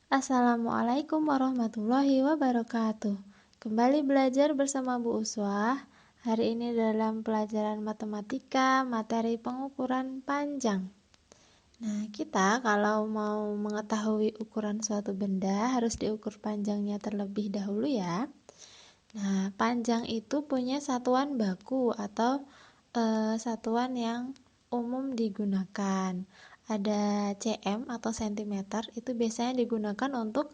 Assalamualaikum warahmatullahi wabarakatuh. Kembali belajar bersama Bu Uswah. Hari ini dalam pelajaran matematika, materi pengukuran panjang. Nah, kita kalau mau mengetahui ukuran suatu benda harus diukur panjangnya terlebih dahulu ya. Nah, panjang itu punya satuan baku atau satuan yang umum digunakan. Ada cm atau cm, itu biasanya digunakan untuk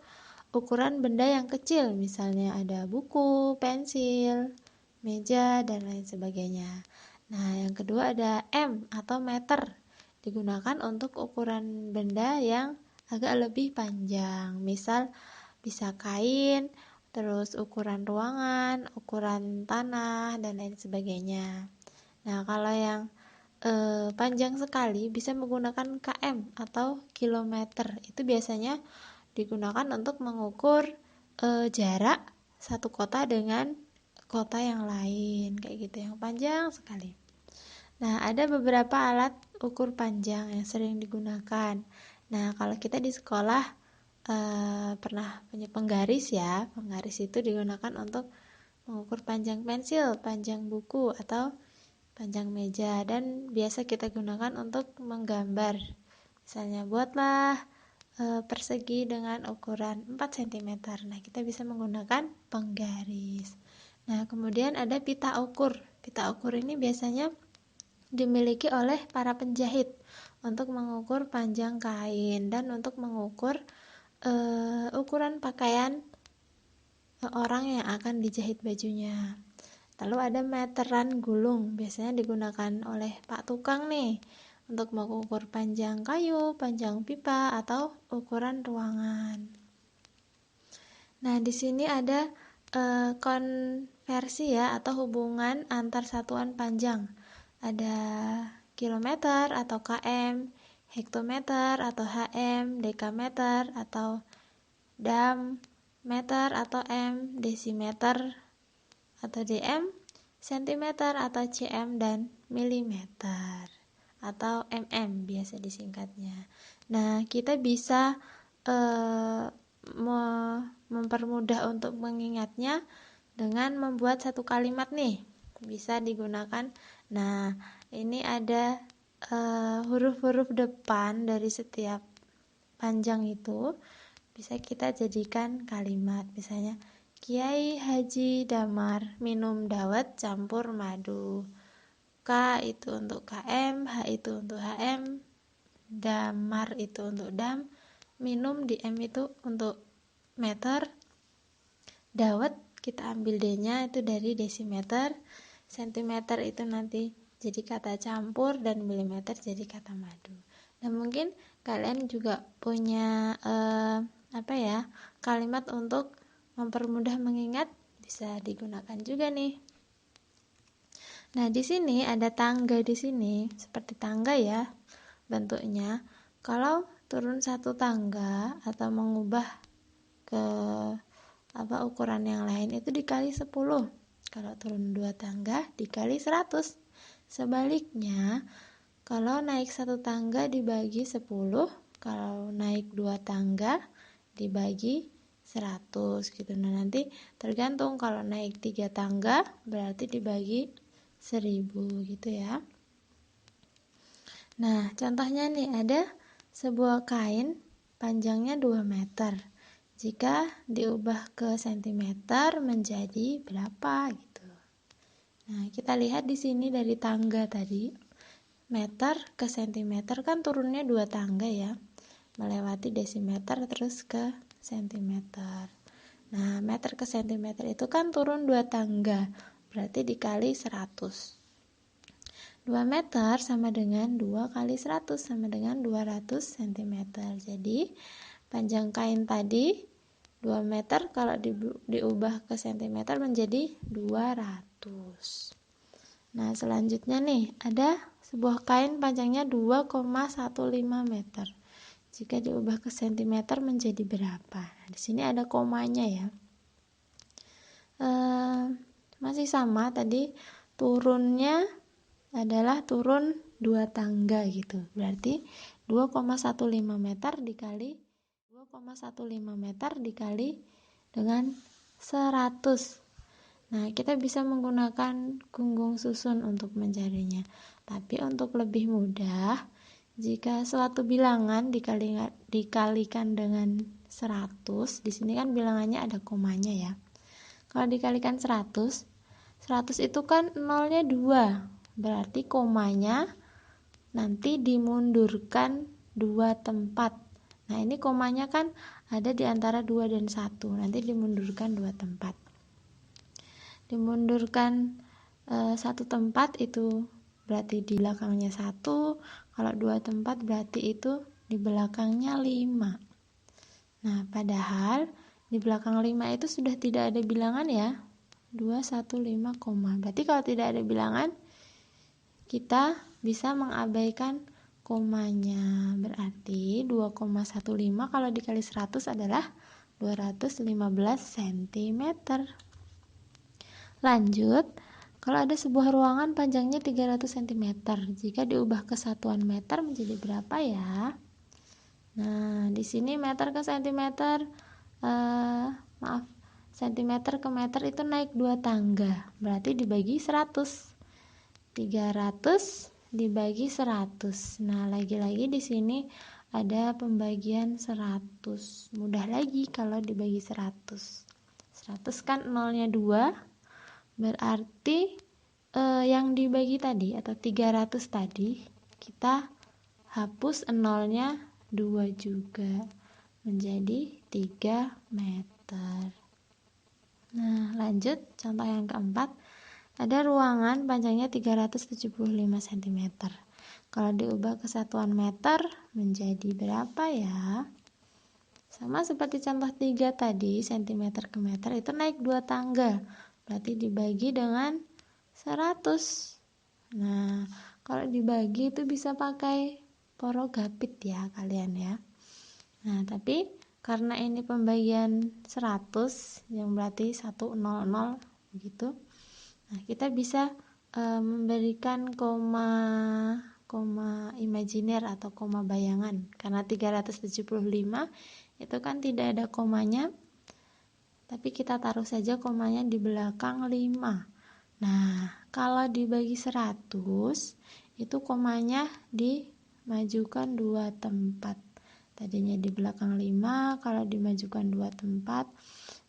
ukuran benda yang kecil, misalnya ada buku, pensil, meja, dan lain sebagainya. Nah, yang kedua ada m atau meter, digunakan untuk ukuran benda yang agak lebih panjang, misal bisa kain, terus ukuran ruangan, ukuran tanah, dan lain sebagainya. Nah, kalau yang panjang sekali bisa menggunakan km atau kilometer. Itu biasanya digunakan untuk mengukur jarak satu kota dengan kota yang lain, kayak gitu, yang panjang sekali. Nah, ada beberapa alat ukur panjang yang sering digunakan. Nah, kalau kita di sekolah pernah punya penggaris ya. Penggaris itu digunakan untuk mengukur panjang pensil, panjang buku, atau panjang meja, dan biasa kita gunakan untuk menggambar. Misalnya buatlah persegi dengan ukuran 4 cm. Nah, kita bisa menggunakan penggaris. Nah, kemudian ada pita ukur. Pita ukur ini biasanya dimiliki oleh para penjahit untuk mengukur panjang kain dan untuk mengukur ukuran pakaian orang yang akan dijahit bajunya. Lalu ada meteran gulung, biasanya digunakan oleh Pak Tukang nih untuk mengukur panjang kayu, panjang pipa, atau ukuran ruangan. Nah, di sini ada konversi ya, atau hubungan antar satuan panjang. Ada kilometer atau km, hektometer atau hm, dekameter atau dam, meter atau m, desimeter atau dm, sentimeter atau cm, dan milimeter atau mm biasa disingkatnya. Nah, kita bisa mempermudah untuk mengingatnya dengan membuat satu kalimat nih, bisa digunakan. Nah, ini ada huruf-huruf depan dari setiap panjang itu bisa kita jadikan kalimat. Misalnya, Kiai Haji Damar minum dawet campur madu. K itu untuk km, H itu untuk hm, Damar itu untuk dam, minum di m itu untuk meter, dawet kita ambil d-nya itu dari desimeter, sentimeter itu nanti jadi kata campur, dan milimeter jadi kata madu. Nah, mungkin kalian juga punya kalimat untuk mempermudah mengingat, bisa digunakan juga nih. Nah, di sini ada tangga, di sini seperti tangga ya bentuknya. Kalau turun satu tangga atau mengubah ke ukuran yang lain itu dikali 10. Kalau turun 2 tangga dikali 100. Sebaliknya, kalau naik satu tangga dibagi 10, kalau naik 2 tangga dibagi 100 gitu. Nah, nanti tergantung, kalau naik 3 tangga berarti dibagi 1000 gitu ya. Nah, contohnya nih, ada sebuah kain panjangnya 2 meter. Jika diubah ke sentimeter menjadi berapa gitu. Nah, kita lihat di sini dari tangga tadi, meter ke sentimeter kan turunnya 2 tangga ya, melewati desimeter terus ke sentimeter. Nah, meter ke sentimeter itu kan turun 2 tangga, berarti dikali 100. 2 meter sama dengan 2 kali 100 sama dengan 200 cm. Jadi panjang kain tadi 2 meter, kalau diubah ke sentimeter menjadi 200. Nah, selanjutnya nih, ada sebuah kain panjangnya 2,15 meter. Jika diubah ke sentimeter menjadi berapa? Nah, di sini ada komanya ya. Masih sama tadi, turunnya adalah turun 2 tangga gitu. Berarti 2,15 meter dikali 2,15 meter dikali dengan 100. Nah, kita bisa menggunakan gunggung susun untuk mencarinya. Tapi untuk lebih mudah, jika suatu bilangan dikalikan dengan 100, di sini kan bilangannya ada komanya ya. Kalau dikalikan 100 itu kan nolnya 2. Berarti komanya nanti dimundurkan 2 tempat. Nah, ini komanya kan ada di antara 2 dan 1. Nanti dimundurkan 2 tempat. Dimundurkan 1 tempat itu berarti di belakangnya 1. Kalau 2 tempat berarti itu di belakangnya 5. Nah, padahal di belakang 5 itu sudah tidak ada bilangan ya. 215, berarti kalau tidak ada bilangan kita bisa mengabaikan komanya. Berarti 2,15 kalau dikali 100 adalah 215 cm. Lanjut, kalau ada sebuah ruangan panjangnya 300 cm, jika diubah ke satuan meter menjadi berapa ya? Nah, di sini meter ke centimeter, centimeter ke meter itu naik 2 tangga, berarti dibagi 100. 300 dibagi 100. Nah, lagi-lagi di sini ada pembagian 100. Mudah lagi kalau dibagi 100. 100 kan nolnya 2, berarti yang dibagi tadi atau 300 tadi kita hapus nolnya 2 juga, menjadi 3 meter. Nah, lanjut contoh yang keempat. Ada ruangan panjangnya 375 cm. Kalau diubah ke satuan meter menjadi berapa ya? Sama seperti contoh 3 tadi, cm ke meter itu naik 2 tangga. Berarti dibagi dengan 100. Nah, kalau dibagi itu bisa pakai porogapit ya kalian ya. Nah, tapi karena ini pembagian 100 yang berarti 100 begitu. Nah, kita bisa memberikan koma imajiner atau koma bayangan. Karena 375 itu kan tidak ada komanya, tapi kita taruh saja komanya di belakang 5. Nah, kalau dibagi 100, itu komanya dimajukan 2 tempat. Tadinya di belakang 5, kalau dimajukan 2 tempat,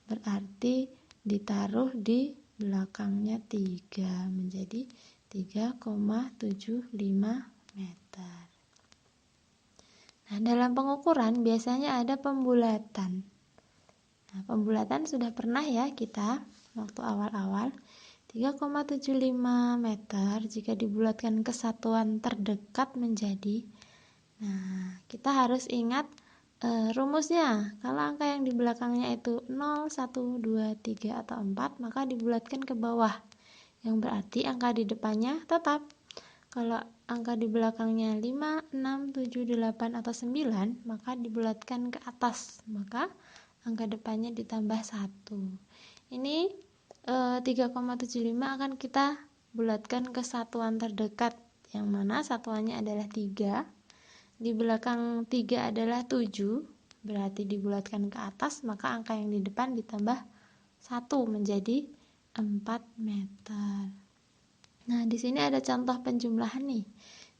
berarti ditaruh di belakangnya 3, menjadi 3,75 meter. Nah, dalam pengukuran biasanya ada pembulatan. Nah, pembulatan sudah pernah ya kita waktu awal-awal. 3,75 meter jika dibulatkan ke satuan terdekat menjadi. Nah, kita harus ingat rumusnya. Kalau angka yang di belakangnya itu 0, 1, 2, 3, atau 4, maka dibulatkan ke bawah. Yang berarti angka di depannya tetap. Kalau angka di belakangnya 5, 6, 7, 8, atau 9, maka dibulatkan ke atas. Maka angka depannya ditambah 1. Ini 3,75 akan kita bulatkan ke satuan terdekat, yang mana satuannya adalah 3. Di belakang 3 adalah 7, berarti dibulatkan ke atas, maka angka yang di depan ditambah 1 menjadi 4 meter. Nah, di sini ada contoh penjumlahan nih.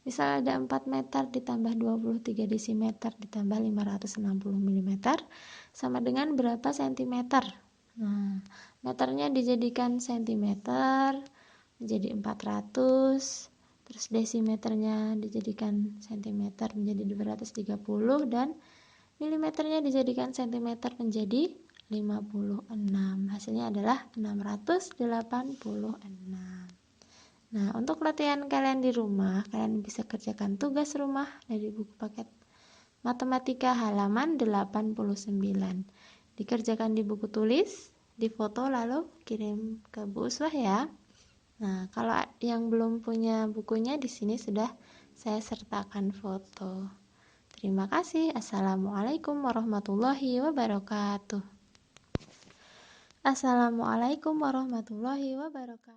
Misal ada 4 meter ditambah 23 desimeter ditambah 560 mm sama dengan berapa sentimeter? Nah, meternya dijadikan sentimeter menjadi 400. Terus desimeternya dijadikan cm menjadi 230 dan milimeternya dijadikan cm menjadi 56. Hasilnya adalah 686. Nah, untuk latihan kalian di rumah, kalian bisa kerjakan tugas rumah dari buku paket Matematika halaman 89. Dikerjakan di buku tulis, difoto lalu kirim ke Bu Uswah ya. Nah, kalau yang belum punya bukunya di sini sudah saya sertakan foto. Terima kasih. Assalamualaikum warahmatullahi wabarakatuh. Assalamualaikum warahmatullahi wabarakatuh.